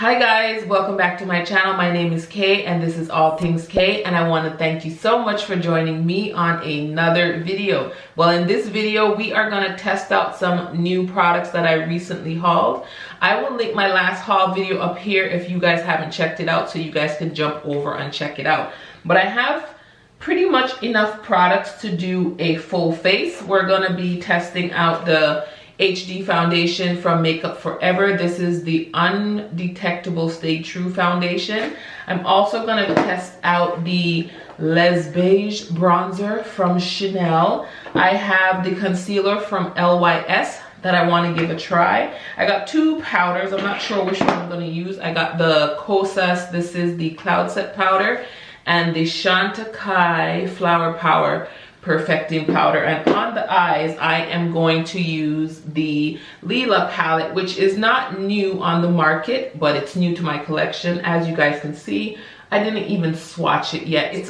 Hi guys, welcome back to my channel. My name is Kay and this is All Things Kay, and I want to thank you so much for joining me on another video. Well, in this video we are going to test out some new products that I recently hauled. I will link my last haul video up here if you guys haven't checked it out, so you guys can jump over and check it out. But I have pretty much enough products to do a full face. We're going to be testing out the HD foundation from Makeup Forever. This is the Undetectable Stay True foundation. I'm also going to test out the Les Beige bronzer from Chanel. I have the concealer from LYS that I want to give a try. I got two powders. I'm not sure which one I'm going to use. I got the Kosas, this is the Cloud Set powder, and the Chantecaille Flower Power Perfecting powder. And on the eyes I am going to use the Lila palette, which is not new on the market, but it's new to my collection. As you guys can see, I didn't even swatch it yet. It's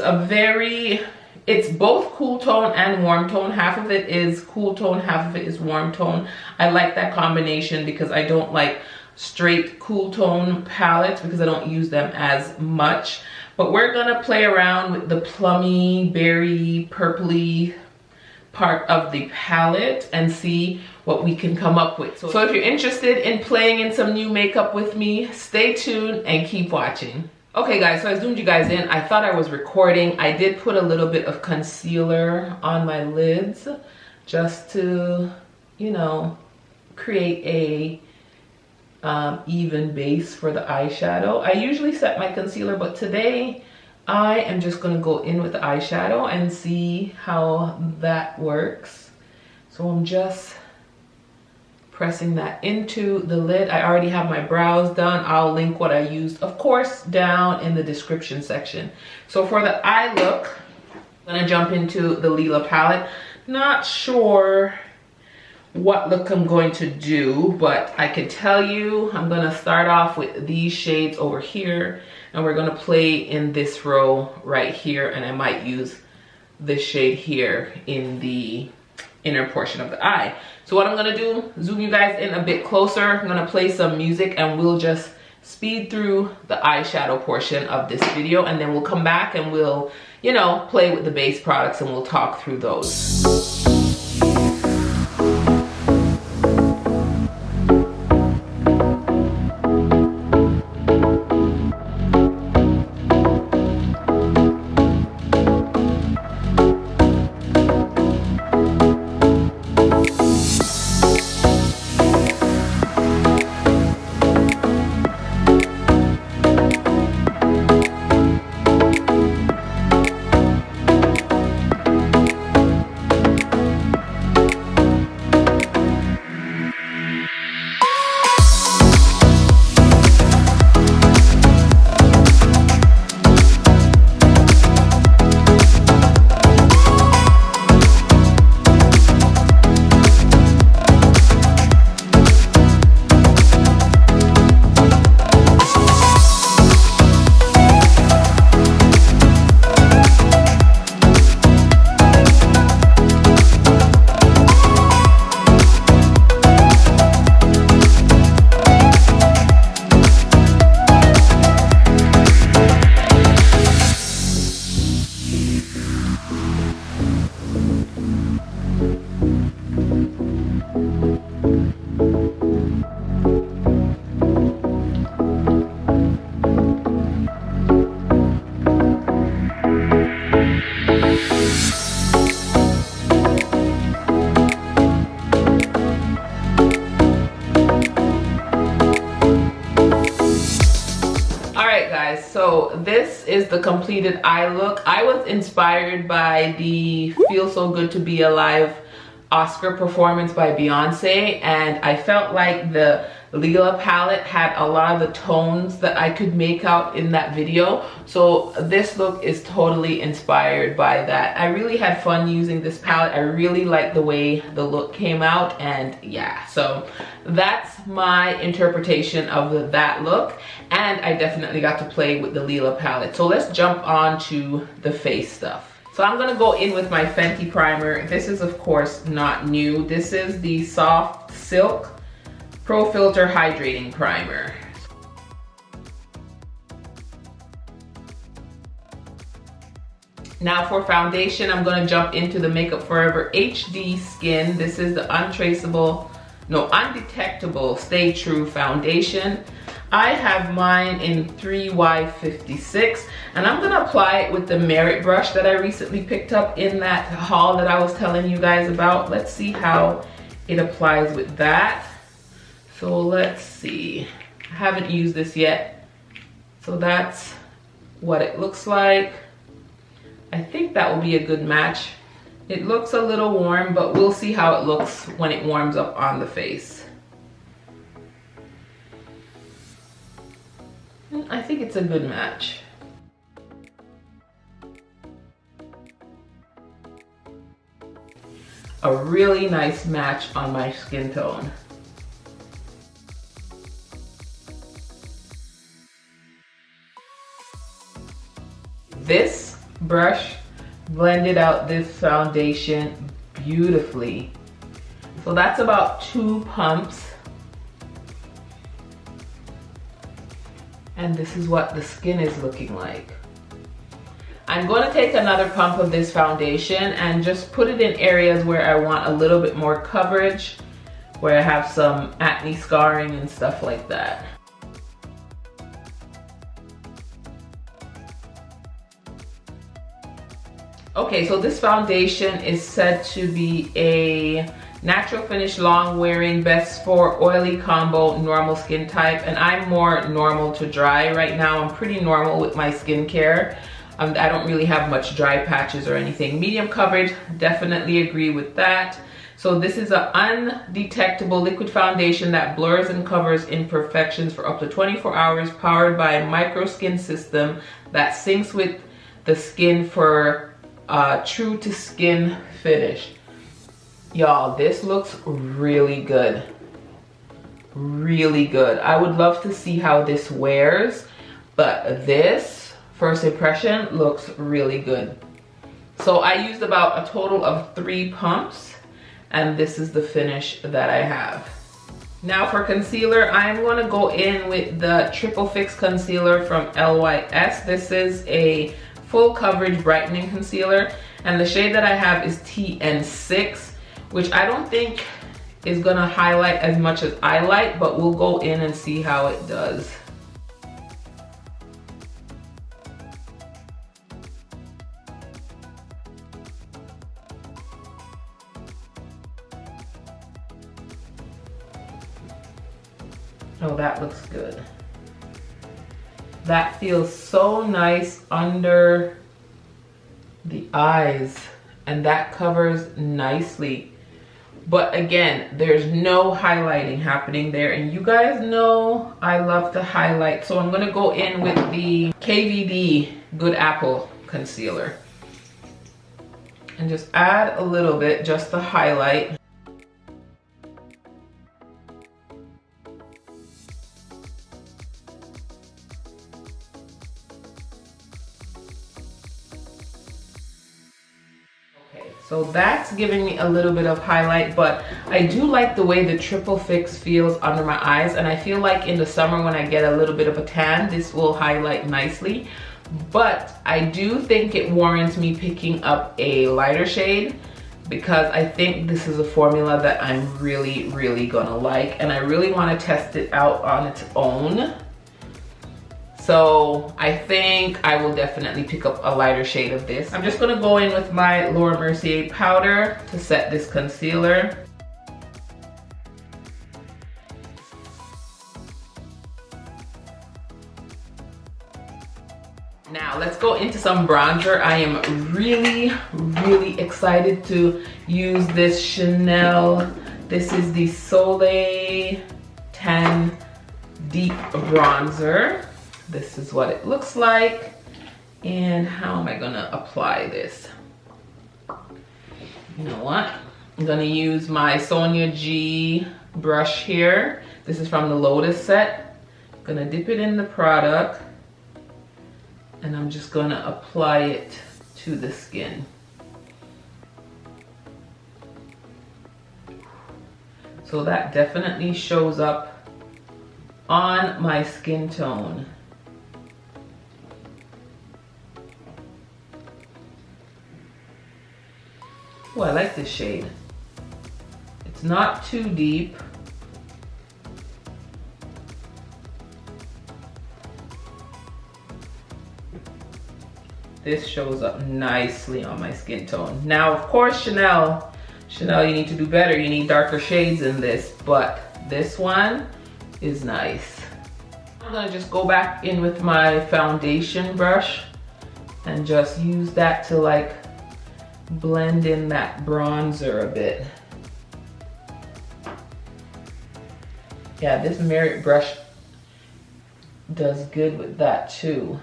both cool tone and warm tone. Half of it is cool tone, half of it is warm tone. I like that combination because I don't like straight cool tone palettes because I don't use them as much. But we're gonna play around with the plummy, berry, purpley part of the palette and see what we can come up with. So if you're interested in playing in some new makeup with me, stay tuned and keep watching. Okay guys, so I zoomed you guys in. I thought I was recording. I did put a little bit of concealer on my lids just to, you know, create a even base for the eyeshadow. I usually set my concealer, but today I am just going to go in with the eyeshadow and see how that works. So I'm just pressing that into the lid. I already have my brows done. I'll link what I used, of course, down in the description section. So for the eye look, I'm going to jump into the Lila palette. Not sure what look I'm going to do, but I can tell you I'm gonna start off with these shades over here, and we're gonna play in this row right here, and I might use this shade here in the inner portion of the eye. So what I'm gonna do, zoom you guys in a bit closer. I'm gonna play some music and we'll just speed through the eyeshadow portion of this video, and then we'll come back and we'll, you know, play with the base products and we'll talk through those. So this is the completed eye look. I was inspired by the Feel So Good to Be Alive Oscar performance by Beyonce, and I felt like the Lila palette had a lot of the tones that I could make out in that video. So this look is totally inspired by that. I really had fun using this palette. I really like the way the look came out, and yeah, so that's my interpretation of that look, and I definitely got to play with the Lila palette. So let's jump on to the face stuff. So I'm gonna go in with my Fenty primer. This is of course not new. This is the Soft Silk Pro Filt'R Hydrating Primer. Now for foundation, I'm gonna jump into the Makeup Forever HD Skin. This is the Undetectable Stay True Foundation. I have mine in 3Y56, and I'm gonna apply it with the Merit brush that I recently picked up in that haul that I was telling you guys about. Let's see how it applies with that. So let's see. I haven't used this yet. So that's what it looks like. I think that will be a good match. It looks a little warm, but we'll see how it looks when it warms up on the face. I think it's a good match. A really nice match on my skin tone. This brush blended out this foundation beautifully. So that's about 2 pumps. And this is what the skin is looking like. I'm going to take another pump of this foundation and just put it in areas where I want a little bit more coverage, where I have some acne scarring and stuff like that. Okay, so this foundation is said to be a natural finish, long wearing, best for oily combo, normal skin type, and I'm more normal to dry right now. I'm pretty normal with my skincare. I don't really have much dry patches or anything. Medium coverage, definitely agree with that. So this is an undetectable liquid foundation that blurs and covers imperfections for up to 24 hours, powered by a micro skin system that syncs with the skin for true to skin finish. Y'all, this looks really good. Really good. I would love to see how this wears, but this first impression looks really good. So I used about a total of 3 pumps, and this is the finish that I have. Now for concealer, I'm going to go in with the Triple Fix Concealer from LYS. This is a full coverage brightening concealer, and the shade that I have is TN6, which I don't think is gonna highlight as much as I like, but we'll go in and see how it does. Oh, that looks good. That feels so nice under the eyes, and that covers nicely. But again, there's no highlighting happening there, and you guys know I love to highlight. So I'm gonna go in with the KVD Good Apple concealer and just add a little bit just to highlight. So that's giving me a little bit of highlight, but I do like the way the Triple Fix feels under my eyes, and I feel like in the summer when I get a little bit of a tan, this will highlight nicely. But I do think it warrants me picking up a lighter shade, because I think this is a formula that I'm really, really gonna like, and I really wanna test it out on its own. So I think I will definitely pick up a lighter shade of this. I'm just gonna go in with my Laura Mercier powder to set this concealer. Now let's go into some bronzer. I am really, really excited to use this Chanel. This is the Soleil 10 Deep Bronzer. This is what it looks like. And how am I gonna apply this? You know what? I'm gonna use my Sonia G brush here. This is from the Lotus set. I'm gonna dip it in the product, and I'm just gonna apply it to the skin. So that definitely shows up on my skin tone. Oh, I like this shade. It's not too deep. This shows up nicely on my skin tone. Now, of course, Chanel, you need to do better. You need darker shades in this, but this one is nice. I'm gonna just go back in with my foundation brush and just use that to like blend in that bronzer a bit. Yeah, this Merit brush does good with that too.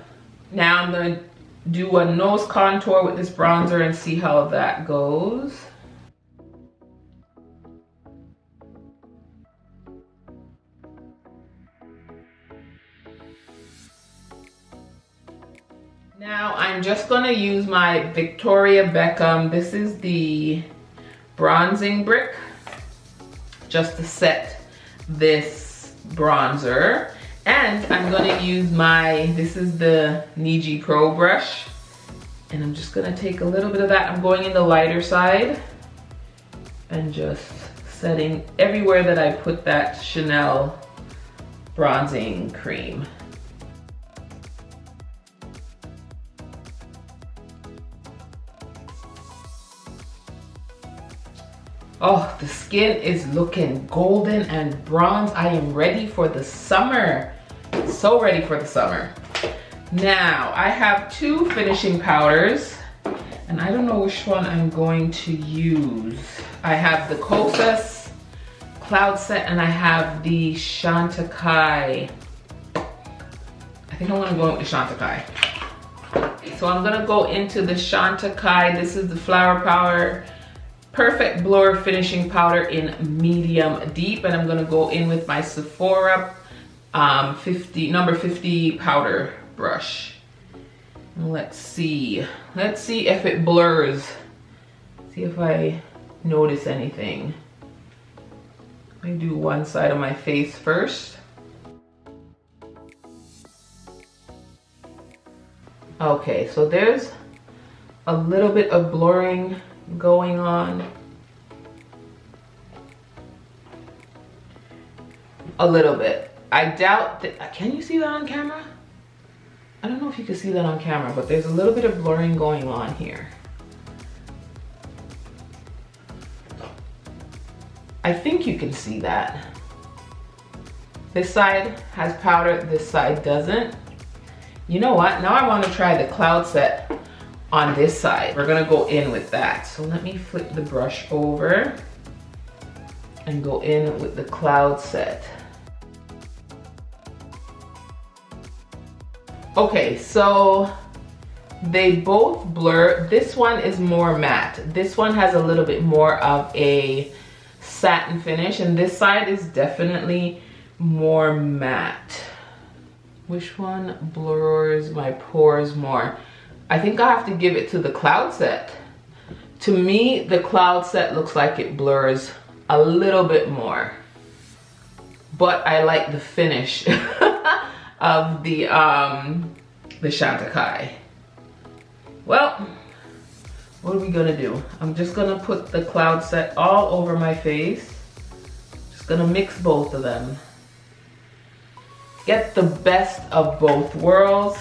Now I'm gonna do a nose contour with this bronzer and see how that goes. Now I'm just gonna use my Victoria Beckham. This is the bronzing brick, just to set this bronzer. And I'm gonna use this is the Niji Pro brush. And I'm just gonna take a little bit of that. I'm going in the lighter side and just setting everywhere that I put that Chanel bronzing cream. Oh, the skin is looking golden and bronze. I am ready for the summer. So ready for the summer. Now, I have two finishing powders, and I don't know which one I'm going to use. I have the Kosas Cloud Set, and I have the Chantecaille. I think I'm gonna go with the Chantecaille. So I'm gonna go into the Chantecaille. This is the Flower Powder Perfect Blur Finishing Powder in medium deep, and I'm gonna go in with my Sephora number 50 powder brush. Let's see if it blurs. See if I notice anything. Let me do one side of my face first. Okay, so there's a little bit of blurring going on. A little bit. I doubt that, can you see that on camera? I don't know if you can see that on camera, but there's a little bit of blurring going on here. I think you can see that. This side has powder, this side doesn't. You know what? Now I want to try the Cloud Set on this side. We're gonna go in with that. So let me flip the brush over and go in with the Cloud Set. Okay, so they both blur. This one is more matte. This one has a little bit more of a satin finish, and this side is definitely more matte. Which one blurs my pores more? I think I have to give it to the Cloud Set. To me, the Cloud Set looks like it blurs a little bit more, but I like the finish of the Chantecaille. Well, what are we gonna do? I'm just gonna put the Cloud Set all over my face. Just gonna mix both of them. Get the best of both worlds.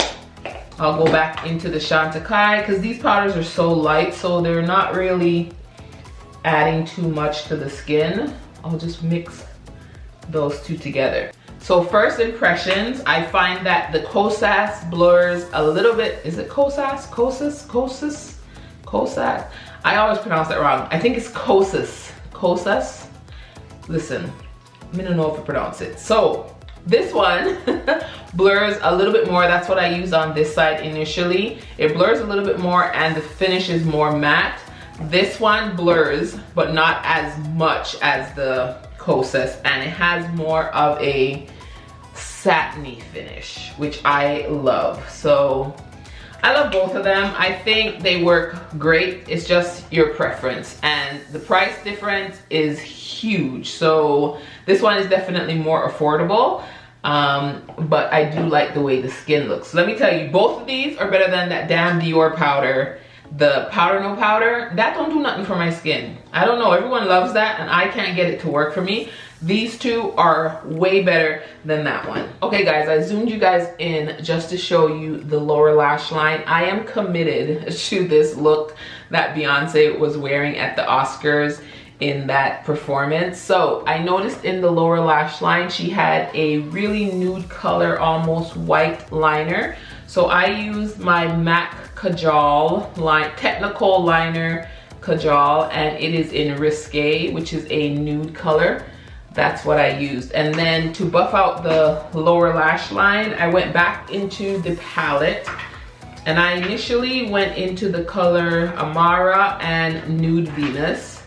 I'll go back into the Chantecaille because these powders are so light, so they're not really adding too much to the skin. I'll just mix those two together. So first impressions, I find that the Kosas blurs a little bit. Is it Kosas? Kosas? I always pronounce that wrong. I think it's Kosas. Kosas? Listen, I don't know if I pronounce it. So this one blurs a little bit more. That's what I used on this side initially. It blurs a little bit more and the finish is more matte. This one blurs, but not as much as the Kosas, and it has more of a satiny finish, which I love. So I love both of them. I think they work great. It's just your preference, and the price difference is huge. So this one is definitely more affordable, but I do like the way the skin looks. Let me tell you, both of these are better than that damn Dior powder the powder no powder, that don't do nothing for my skin. I don't know, everyone loves that and I can't get it to work for me. These two are way better than that one. Okay guys, I zoomed you guys in just to show you the lower lash line. I am committed to this look that Beyonce was wearing at the Oscars in that performance. So I noticed in the lower lash line, she had a really nude color, almost white liner. So I used my MAC Kajal line, Technakohl liner Kajal, and it is in Risque, which is a nude color. That's what I used. And then to buff out the lower lash line, I went back into the palette and I initially went into the color Amara and Nude Venus,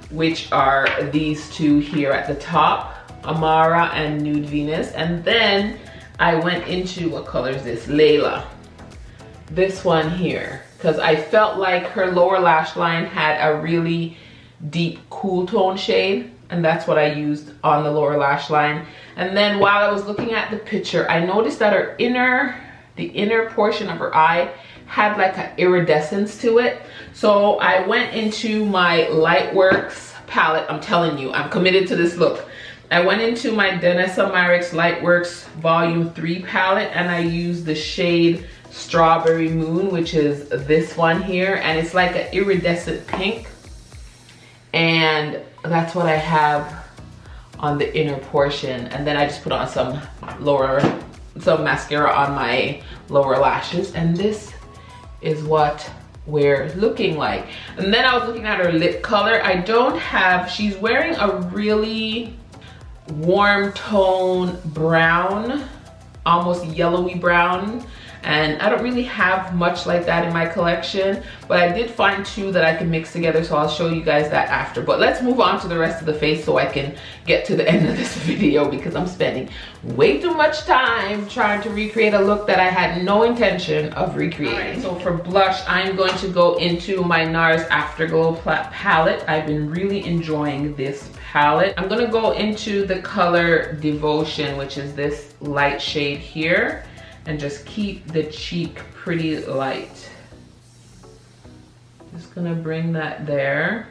which are these two here at the top, Amara and Nude Venus. And then I went into, what color is this? Lila. This one here, because I felt like her lower lash line had a really deep cool tone shade, and that's what I used on the lower lash line. And then while I was looking at the picture, I noticed that her the inner portion of her eye had like an iridescence to it. So I went into my Lightworks palette. I'm telling you, I'm committed to this look. I went into my Denessa Myricks Lightworks Volume 3 palette and I used the shade Strawberry Moon, which is this one here, and it's like an iridescent pink. And that's what I have on the inner portion. And then I just put on some mascara on my lower lashes, and this is what we're looking like. And then I was looking at her lip color. She's wearing a really warm tone brown, almost yellowy brown, and I don't really have much like that in my collection, but I did find two that I can mix together, so I'll show you guys that after. But let's move on to the rest of the face so I can get to the end of this video, because I'm spending way too much time trying to recreate a look that I had no intention of recreating. Right, so for blush, I'm going to go into my NARS Afterglow palette. I've been really enjoying this palette. I'm gonna go into the color Devotion, which is this light shade here, and just keep the cheek pretty light. Just gonna bring that there.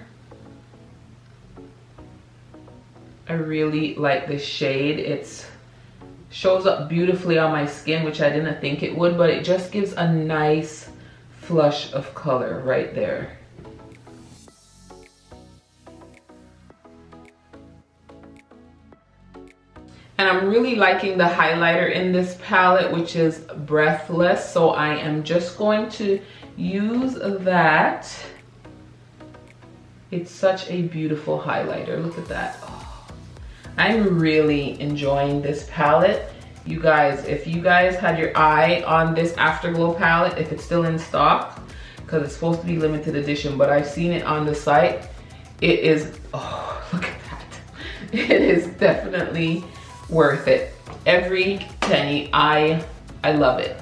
I really like this shade. It shows up beautifully on my skin, which I didn't think it would, but it just gives a nice flush of color right there. And I'm really liking the highlighter in this palette, which is Breathless. So I am just going to use that. It's such a beautiful highlighter. Look at that. Oh, I'm really enjoying this palette. You guys, if you guys had your eye on this Afterglow palette, if it's still in stock, because it's supposed to be limited edition, but I've seen it on the site. It is, oh, look at that. It is definitely worth it. Every penny. I love it.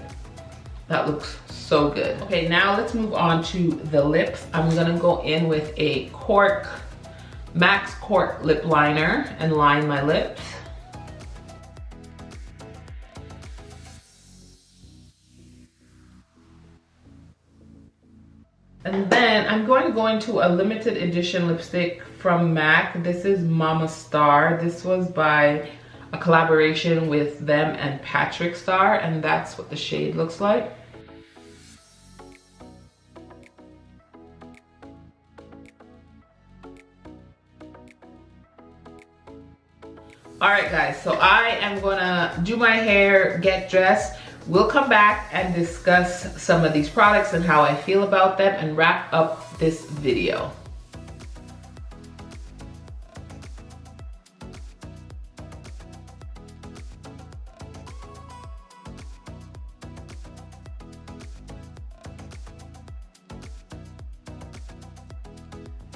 That looks so good. Okay, now let's move on to the lips. I'm gonna go in with a Max Cork lip liner and line my lips. And then I'm going to go into a limited edition lipstick from MAC. This is Mama Star. This was by a collaboration with them and Patrick Star, and that's what the shade looks like. All right guys, so I am gonna do my hair, get dressed. We'll come back and discuss some of these products and how I feel about them and wrap up this video.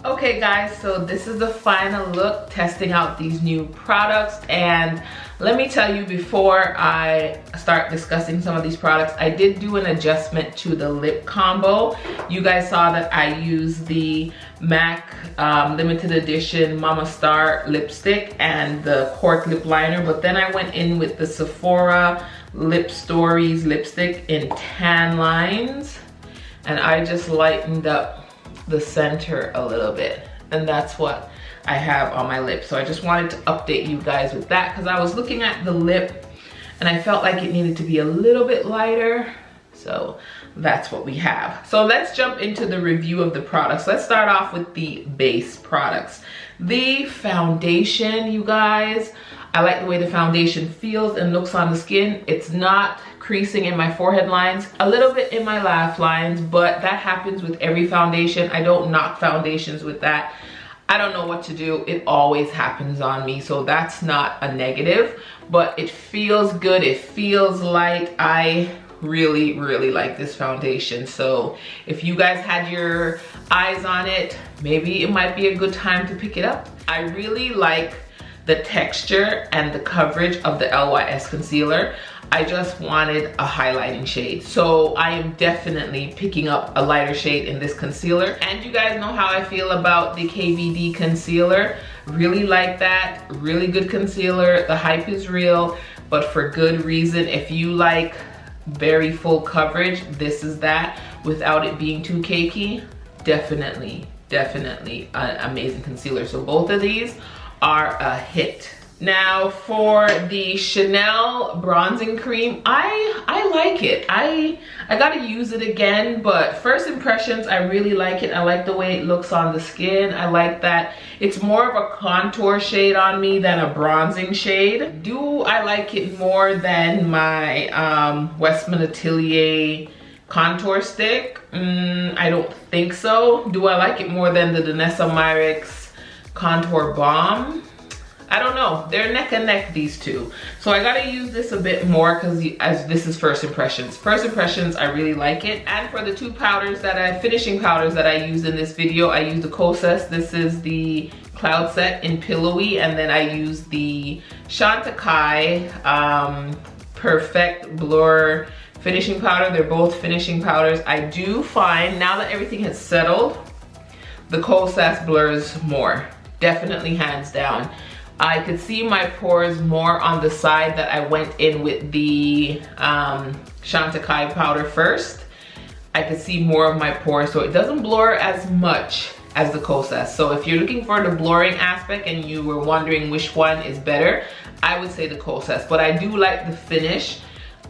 Okay guys, so this is the final look, testing out these new products. And let me tell you, before I start discussing some of these products, I did do an adjustment to the lip combo. You guys saw that I used the MAC limited edition Mama Star lipstick and the Cork lip liner, but then I went in with the Sephora Lip Stories lipstick in Tan Lines. and I just lightened up the center a little bit, and that's what I have on my lip. So I just wanted to update you guys with that, because I was looking at the lip and I felt like it needed to be a little bit lighter. So that's what we have. So let's jump into the review of the products. Let's start off with the base products. The foundation, you guys, I like the way the foundation feels and looks on the skin. It's not creasing in my forehead lines, a little bit in my lash lines, but that happens with every foundation. I don't knock foundations with that. I don't know what to do. It always happens on me, so that's not a negative, but it feels good. It feels light. I really, really like this foundation. So if you guys had your eyes on it, maybe it might be a good time to pick it up. I really like the texture and the coverage of the LYS concealer. I just wanted a highlighting shade. So I am definitely picking up a lighter shade in this concealer. And you guys know how I feel about the KVD concealer. Really like that, really good concealer. The hype is real, but for good reason. If you like very full coverage, this is that, without it being too cakey. Definitely an amazing concealer. So both of these are a hit. Now for the Chanel bronzing cream, I like it. I gotta use it again, but first impressions, I really like it. I like the way it looks on the skin. I like that it's more of a contour shade on me than a bronzing shade. Do I like it more than my Westman Atelier contour stick? I don't think so. Do I like it more than the Danessa Myricks contour balm? I don't know. They're neck and neck, these two. So I gotta use this a bit more, because as this is first impressions. First impressions, I really like it. And for the two powders finishing powders that I used in this video, I used the Kosas. This is the Cloud Set in Pillowy, and then I used the Chantecaille Perfect Blur finishing powder. They're both finishing powders. I do find, now that everything has settled, the Kosas blurs more. Definitely, hands down. I could see my pores more on the side that I went in with the Chantecaille powder first. I could see more of my pores, so it doesn't blur as much as the Kosas. So if you're looking for the blurring aspect and you were wondering which one is better, I would say the Kosas. But I do like the finish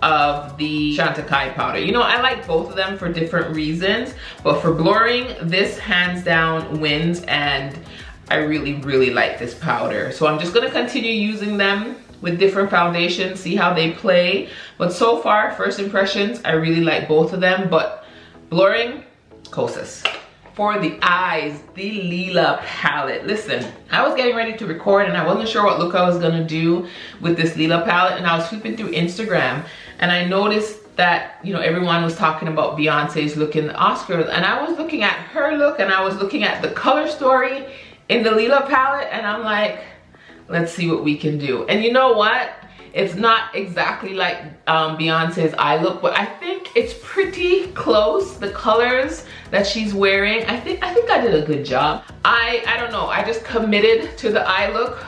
of the Chantecaille powder. You know, I like both of them for different reasons, but for blurring, this hands down wins, and I really like this powder. So I'm just gonna continue using them with different foundations, see how they play. But so far, first impressions, I really like both of them, but blurring, Kosas. For the eyes, the Lila palette. Listen, I was getting ready to record and I wasn't sure what look I was gonna do with this Lila palette, and I was flipping through Instagram and I noticed that, you know, everyone was talking about Beyonce's look in the Oscars, and I was looking at her look and I was looking at the color story in the Lila palette, and I'm like, let's see what we can do. And you know what? It's not exactly like Beyonce's eye look, but I think it's pretty close. The colors that she's wearing, I think I did a good job. I don't know, I just committed to the eye look.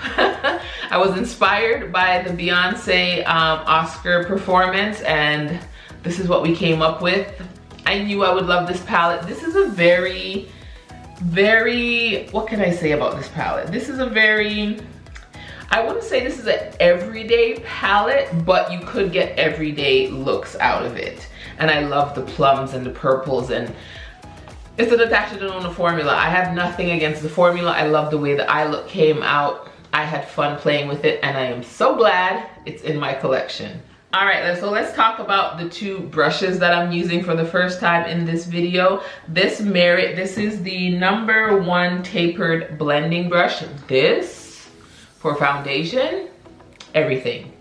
I was inspired by the Beyonce Oscar performance, and this is what we came up with. I knew I would love this palette. This is a very, what can I say about this palette? This is a very, I wouldn't say this is an everyday palette, but you could get everyday looks out of it. And I love the plums and the purples, and it's a Natasha Denona formula. I have nothing against the formula. I love the way the eye look came out. I had fun playing with it, and I am so glad it's in my collection. All right, so let's talk about the two brushes that I'm using for the first time in this video. This is the #1 tapered blending brush. This, for foundation, everything.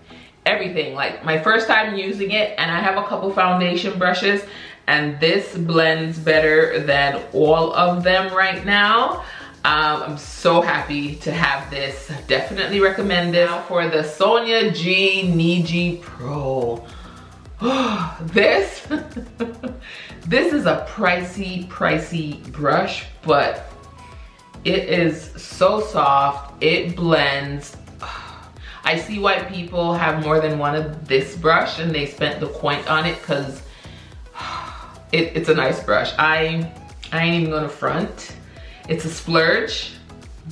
Like my first time using it, and I have a couple foundation brushes, and this blends better than all of them right now. I'm so happy to have this. Definitely recommend it. Now for the Sonia G Niji Pro. This is a pricey brush, but it is so soft. It blends. I see why people have more than one of this brush and they spent the coin on it, because it's a nice brush. I ain't even gonna front. It's a splurge,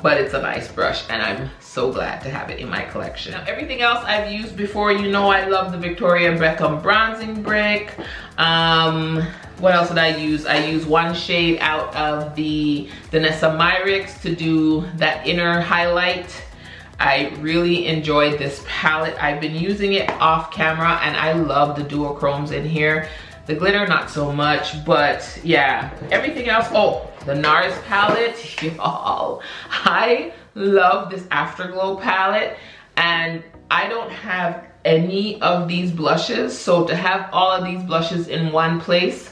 but it's a nice brush, and I'm so glad to have it in my collection. Now, everything else I've used before, you know I love the Victoria Beckham bronzing brick. What else did I use? I used one shade out of the Nessa Myricks to do that inner highlight. I really enjoyed this palette. I've been using it off camera, and I love the duochromes in here. The glitter, not so much, but yeah. Everything else, oh, the NARS palette, y'all. I love this Afterglow palette, and I don't have any of these blushes, so to have all of these blushes in one place,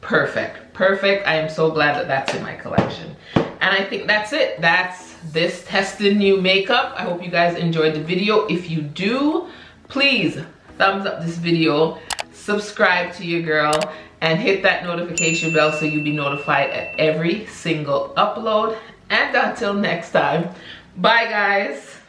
perfect, perfect. I am so glad that that's in my collection. And I think that's it. That's this tested new makeup. I hope you guys enjoyed the video. If you do, please thumbs up this video, subscribe to your girl, and hit that notification bell so you'll be notified at every single upload. And until next time, bye guys.